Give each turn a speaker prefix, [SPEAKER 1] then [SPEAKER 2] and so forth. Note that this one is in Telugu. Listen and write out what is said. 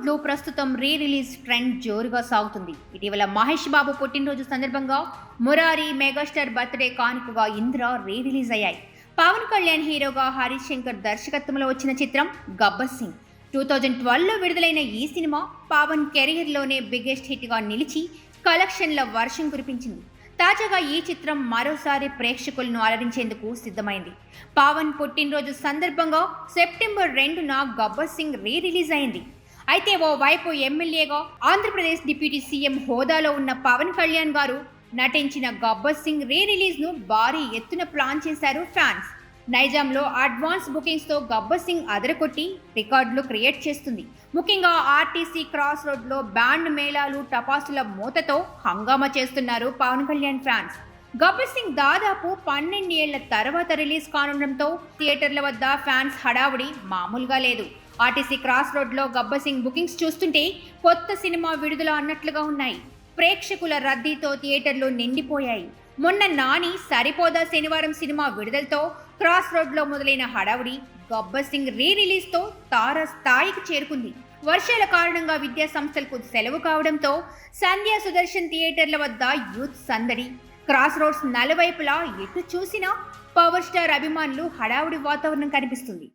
[SPEAKER 1] లో ప్రస్తుతం రీ రిలీజ్ ట్రెండ్ జోరుగా సాగుతుంది. ఇటీవల మహేష్ బాబు పుట్టినరోజు సందర్భంగా మురారి, మెగాస్టార్ బర్త్డే కానుకగా ఇంద్ర రీ రిలీజ్ అయ్యాయి. పవన్ కళ్యాణ్ హీరోగా, హరీష్ శంకర్ దర్శకత్వంలో వచ్చిన చిత్రం గబ్బర్ సింగ్. 2012లో విడుదలైన ఈ సినిమా పవన్ కెరీర్లోనే బిగ్గెస్ట్ హిట్గా నిలిచి కలెక్షన్ల వర్షం కురిపించింది. తాజాగా ఈ చిత్రం మరోసారి ప్రేక్షకులను అలరించేందుకు సిద్ధమైంది. పవన్ పుట్టినరోజు సందర్భంగా సెప్టెంబర్ 2న గబ్బర్ సింగ్ రీ రిలీజ్ అయింది. అయితే ఓ వైపు ఎమ్మెల్యేగా ఆంధ్రప్రదేశ్ డిప్యూటీ సీఎం హోదాలో ఉన్న పవన్ కళ్యాణ్ గారు నటించిన గబ్బర్ సింగ్ రీ రిలీజ్ ను భారీ ఎత్తున ప్లాన్ చేశారు ఫ్యాన్స్. నైజాంలో అడ్వాన్స్ బుకింగ్స్ తో గబ్బర్ సింగ్ అదరకొట్టి రికార్డులు క్రియేట్ చేస్తుంది. ముఖ్యంగా ఆర్టీసీ క్రాస్ రోడ్ లో బ్యాండ్ మేళాలు, టపాసుల మూతతో హంగామా చేస్తున్నారు పవన్ కళ్యాణ్ ఫ్యాన్స్. గబ్బర్ సింగ్ దాదాపు 12 ఏళ్ల తర్వాత రిలీజ్ కానుండటంతో థియేటర్ల వద్ద ఫ్యాన్స్ హడావుడి మామూలుగా లేదు. ఆర్టీసీ క్రాస్ రోడ్ లో గబ్బర్ సింగ్ బుకింగ్స్ చూస్తుంటే కొత్త సినిమా విడుదల అన్నట్లుగా ఉన్నాయి. ప్రేక్షకుల రద్దీతో థియేటర్లు నిండిపోయాయి. మొన్న నాని సరిపోదా శనివారం సినిమా విడుదలతో క్రాస్ రోడ్ లో మొదలైన హడావుడి గబ్బర్ సింగ్ రీ రిలీజ్ తో తార స్థాయికి చేరుకుంది. వర్షాల కారణంగా విద్యా సంస్థలకు సెలవు కావడంతో సంధ్యా సుదర్శన్ థియేటర్ల వద్ద యూత్ సందడి. క్రాస్ రోడ్స్ నలువైపులా ఎటు చూసినా పవర్ స్టార్ అభిమానులు, హడావుడి వాతావరణం కనిపిస్తుంది.